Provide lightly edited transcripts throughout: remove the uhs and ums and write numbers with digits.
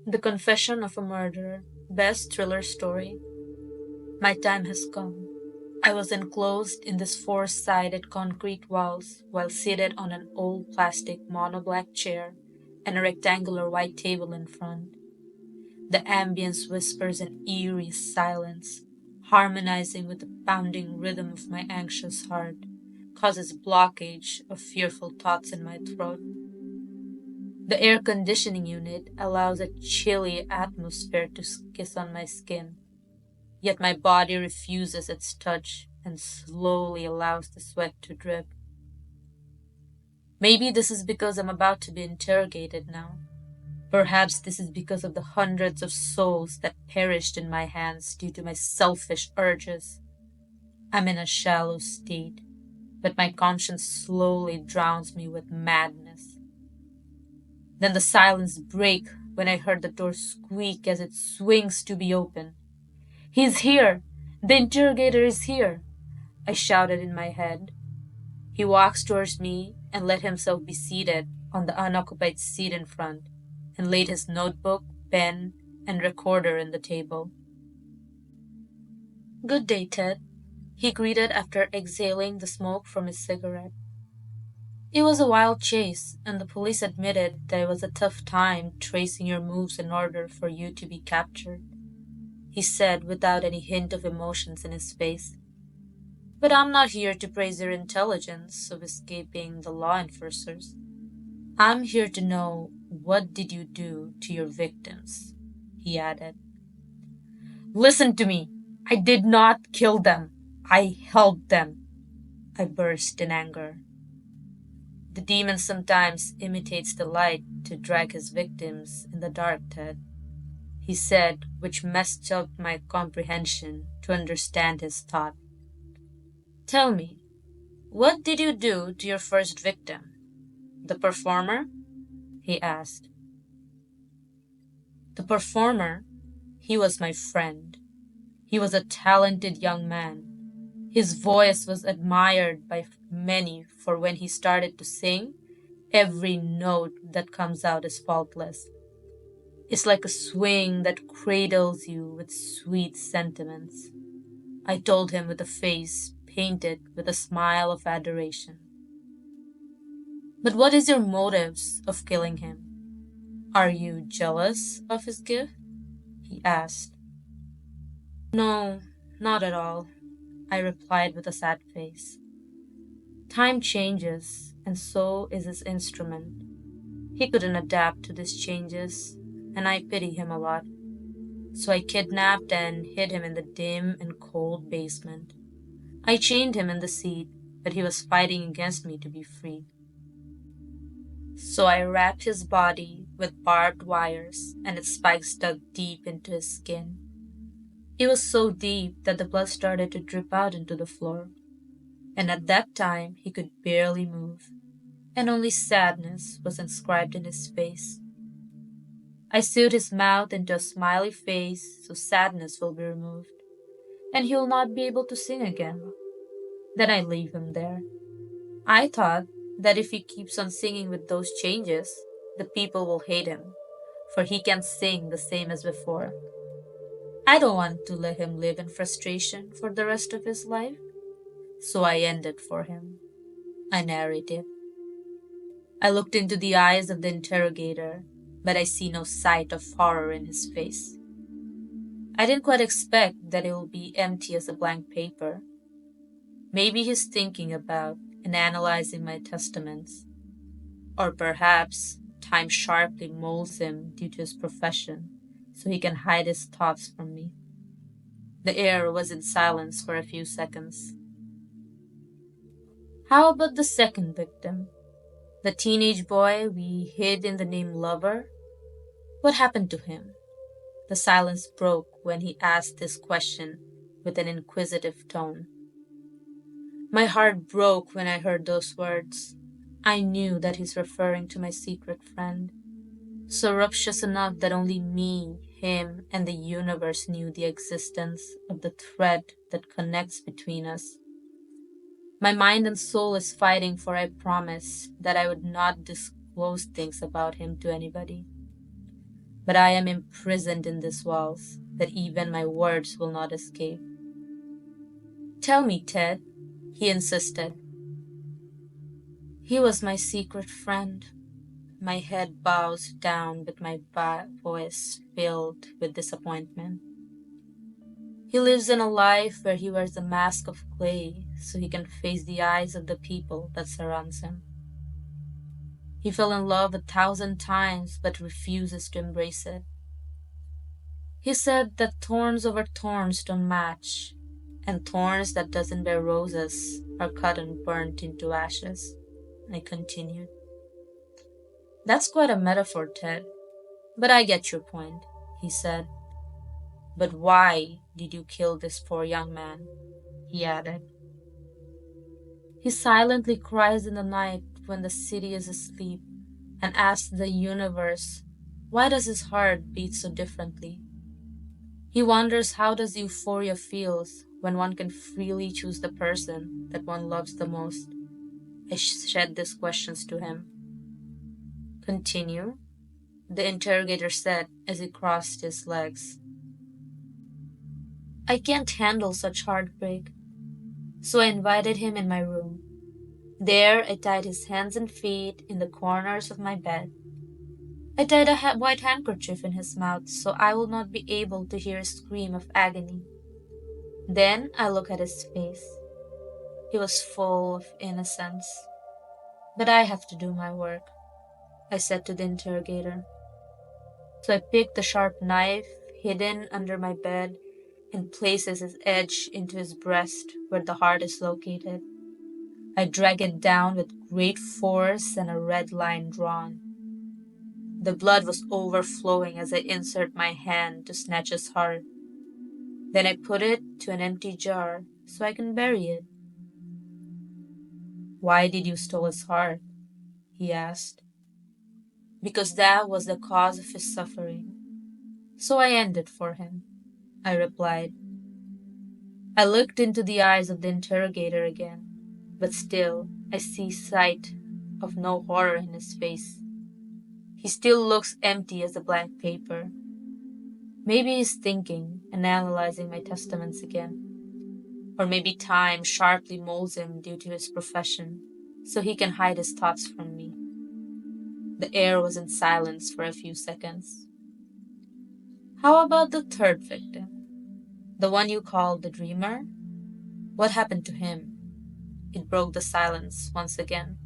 The Confession of a Murderer, best thriller story. My time has come. I was enclosed in these four-sided concrete walls while seated on an old plastic monoblack chair and a rectangular white table in front. The ambience whispers an eerie silence, harmonizing with the pounding rhythm of my anxious heart, causes blockage of fearful thoughts in my throat. The air conditioning unit allows a chilly atmosphere to kiss on my skin, yet my body refuses its touch and slowly allows the sweat to drip. Maybe this is because I'm about to be interrogated now. Perhaps this is because of the hundreds of souls that perished in my hands due to my selfish urges. I'm in a shallow state, but my conscience slowly drowns me with madness. Then the silence breaks when I heard the door squeak as it swings to be opened. He's here! The interrogator is here! I shouted in my head. He walks towards me and let himself be seated on the unoccupied seat in front and laid his notebook, pen, and recorder on the table. Good day, Ted, he greeted after exhaling the smoke from his cigarette. It was a wild chase, and the police admitted that it was a tough time tracing your moves in order for you to be captured, he said without any hint of emotions in his face. But I'm not here to praise your intelligence of escaping the law enforcers. I'm here to know what did you do to your victims, he added. Listen to me. I did not kill them. I helped them. I burst in anger. The demon sometimes imitates the light to drag his victims in the dark, Ted, he said, which messed up my comprehension to understand his thought. Tell me, what did you do to your first victim? The performer? He asked. The performer? He was my friend. He was a talented young man. His voice was admired by many, for when he started to sing, every note that comes out is faultless. It's like a swing that cradles you with sweet sentiments. I told him with a face painted with a smile of adoration. But what is your motives of killing him? Are you jealous of his gift? He asked. No, not at all, I replied with a sad face. Time changes, and so is his instrument. He couldn't adapt to these changes, and I pity him a lot. So I kidnapped and hid him in the dim and cold basement. I chained him in the seat, but he was fighting against me to be free. So I wrapped his body with barbed wires, and its spikes dug deep into his skin. It was so deep that the blood started to drip out into the floor, and at that time he could barely move, and only sadness was inscribed in his face. I sewed his mouth into a smiley face so sadness will be removed, and he will not be able to sing again. Then I leave him there. I thought that if he keeps on singing with those changes, the people will hate him, for he can't sing the same as before. I don't want to let him live in frustration for the rest of his life, so I ended for him. I narrated. I looked into the eyes of the interrogator, but I see no sight of horror in his face. I didn't quite expect that it will be empty as a blank paper. Maybe he's thinking about and analyzing my testaments. Or perhaps time sharply molds him due to his profession, so he can hide his thoughts from me. The air was in silence for a few seconds. How about the second victim? The teenage boy we hid in the name Lover? What happened to him? The silence broke when he asked this question with an inquisitive tone. My heart broke when I heard those words. I knew that he's referring to my secret friend, surreptitious enough that only me, him, and the universe knew the existence of the thread that connects between us. My mind and soul is fighting, for I promised that I would not disclose things about him to anybody. but I am imprisoned in these walls that even my words will not escape. Tell me, Ted, he insisted. He was my secret friend. My head bows down, but my voice filled with disappointment. He lives in a life where he wears a mask of clay so he can face the eyes of the people that surrounds him. He fell in love 1,000 times but refuses to embrace it. He said that thorns over thorns don't match, and thorns that doesn't bear roses are cut and burnt into ashes. I continued. That's quite a metaphor, Ted, but I get your point, he said. But why did you kill this poor young man? He added. He silently cries in the night when the city is asleep and asks the universe, why does his heart beat so differently? He wonders how does euphoria feels when one can freely choose the person that one loves the most. I shed these questions to him. Continue, the interrogator said as he crossed his legs. I can't handle such heartbreak, so I invited him in my room. There I tied his hands and feet in the corners of my bed. I tied a white handkerchief in his mouth so I will not be able to hear a scream of agony. Then I looked at his face. He was full of innocence. But I have to do my work, I said to the interrogator. So I picked the sharp knife hidden under my bed and placed its edge into his breast where the heart is located. I drag it down with great force and a red line drawn. The blood was overflowing as I insert my hand to snatch his heart. Then I put it to an empty jar so I can bury it. Why did you steal his heart? He asked. Because that was the cause of his suffering. So I ended for him, I replied. I looked into the eyes of the interrogator again, but still I see sight of no horror in his face. He still looks empty as a blank paper. Maybe he's thinking and analyzing my testaments again. Or maybe time sharply molds him due to his profession, so he can hide his thoughts from me. The air was in silence for a few seconds. How about the third victim? The one you called the dreamer? What happened to him? It broke the silence once again.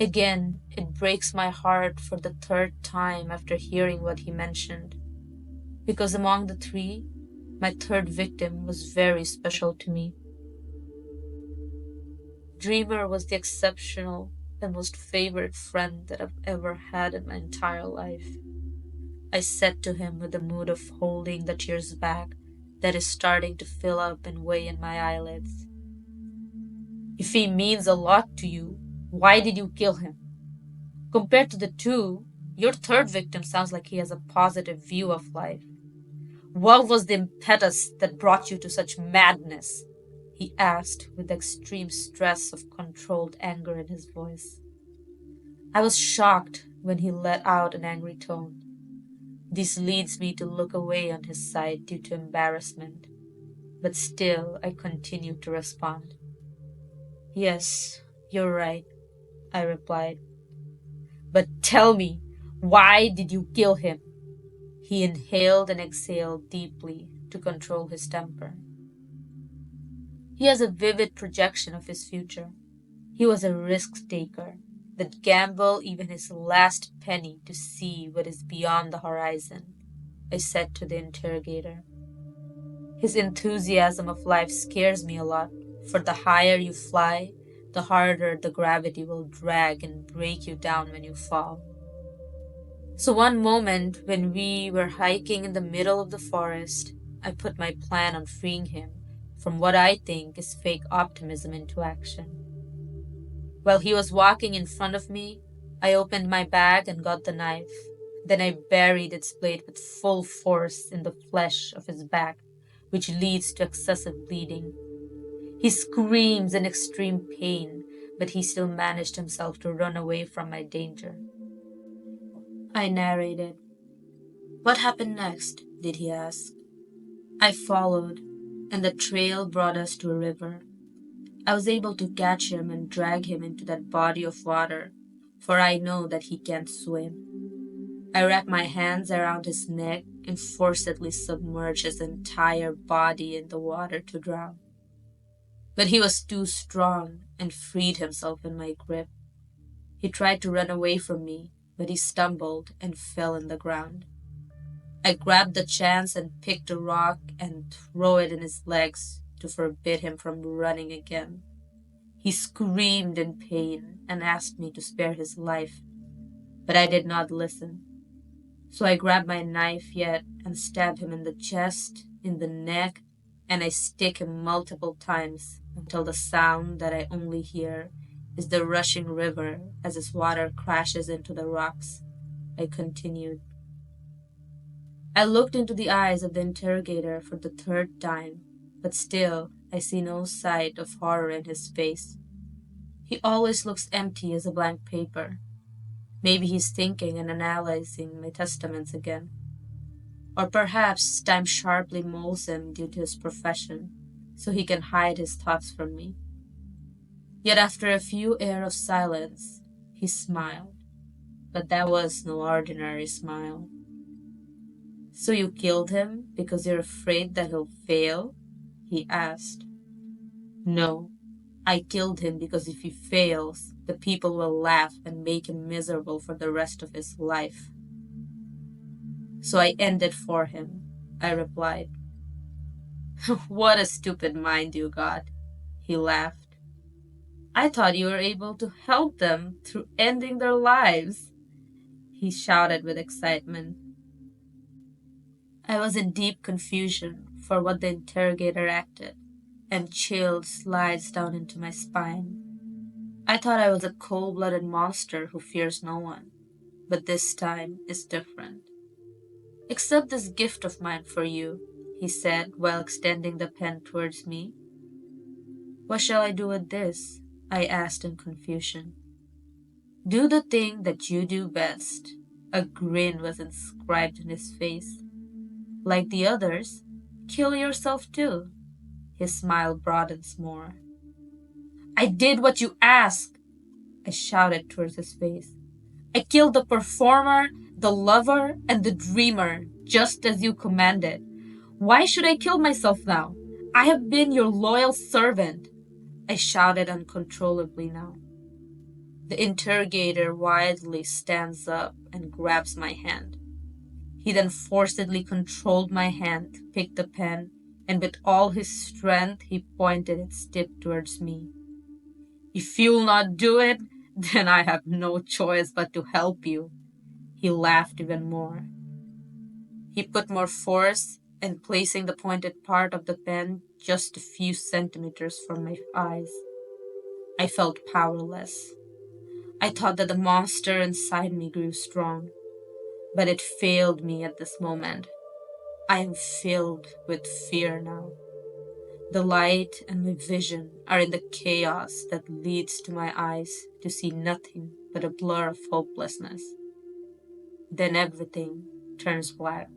Again, it breaks my heart for the third time after hearing what he mentioned. Because among the three, my third victim was very special to me. Dreamer was the exceptional and most favorite friend that I've ever had in my entire life. I said to him with a mood of holding the tears back that is starting to fill up and weigh in my eyelids. If he means a lot to you, why did you kill him? Compared to the two, your third victim sounds like he has a positive view of life. What was the impetus that brought you to such madness? He asked with the extreme stress of controlled anger in his voice. I was shocked when he let out an angry tone. This leads me to look away on his side due to embarrassment, but still I continued to respond. Yes, you're right, I replied. But tell me, why did you kill him? He inhaled and exhaled deeply to control his temper. He has a vivid projection of his future. He was a risk-taker that gambled even his last penny to see what is beyond the horizon, I said to the interrogator. His enthusiasm of life scares me a lot, for the higher you fly, the harder the gravity will drag and break you down when you fall. So one moment when we were hiking in the middle of the forest, I put my plan on freeing him from what I think is fake optimism into action. While he was walking in front of me, I opened my bag and got the knife. Then I buried its blade with full force in the flesh of his back, which leads to excessive bleeding. He screams in extreme pain, but he still managed himself to run away from my danger. I narrated. What happened next? Did he ask. I followed, and the trail brought us to a river. I was able to catch him and drag him into that body of water, for I know that he can't swim. I wrapped my hands around his neck and forcibly submerged his entire body in the water to drown. But he was too strong and freed himself in my grip. He tried to run away from me, but he stumbled and fell in the ground. I grabbed the chance and picked a rock and threw it in his legs to forbid him from running again. He screamed in pain and asked me to spare his life, but I did not listen. So I grabbed my knife yet and stabbed him in the chest, in the neck, and I stick him multiple times until the sound that I only hear is the rushing river as its water crashes into the rocks. I continued. I looked into the eyes of the interrogator for the third time, but still I see no sight of horror in his face. He always looks empty as a blank paper. Maybe he's thinking and analyzing my testaments again. Or perhaps time sharply molds him due to his profession, so he can hide his thoughts from me. Yet after a few air of silence, he smiled. But that was no ordinary smile. So you killed him because you're afraid that he'll fail? He asked. No, I killed him because if he fails, the people will laugh and make him miserable for the rest of his life. So I ended for him, I replied. What a stupid mind you got, he laughed. I thought you were able to help them through ending their lives, he shouted with excitement. I was in deep confusion for what the interrogator acted, and chills slides down into my spine. I thought I was a cold-blooded monster who fears no one, but this time is different. Accept this gift of mine for you, he said while extending the pen towards me. What shall I do with this? I asked in confusion. Do the thing that you do best. A grin was inscribed in his face. Like the others, kill yourself too. His smile broadens more. I did what you asked, I shouted towards his face. I killed the performer, the lover, and the dreamer, just as you commanded. Why should I kill myself now? I have been your loyal servant, I shouted uncontrollably now. The interrogator wildly stands up and grabs my hand. He then forcibly controlled my hand, picked the pen, and with all his strength he pointed its tip towards me. If you'll not do it, then I have no choice but to help you. He laughed even more. He put more force and placing the pointed part of the pen just a few centimeters from my eyes. I felt powerless. I thought that the monster inside me grew strong, but it failed me at this moment. I am filled with fear now. The light and my vision are in the chaos that leads to my eyes to see nothing but a blur of hopelessness. Then everything turns black.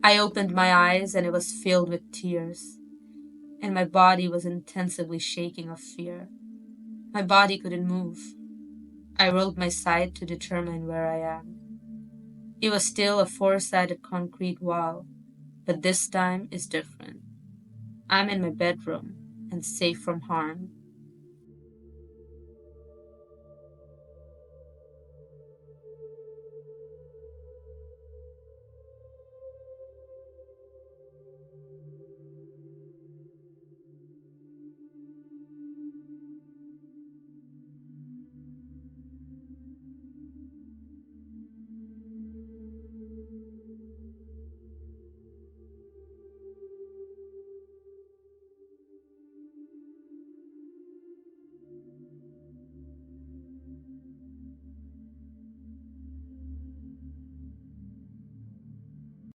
I opened my eyes and it was filled with tears, and my body was intensively shaking of fear. My body couldn't move. I rolled my sight to determine where I am. It was still a four-sided concrete wall, but this time is different. I'm in my bedroom and safe from harm.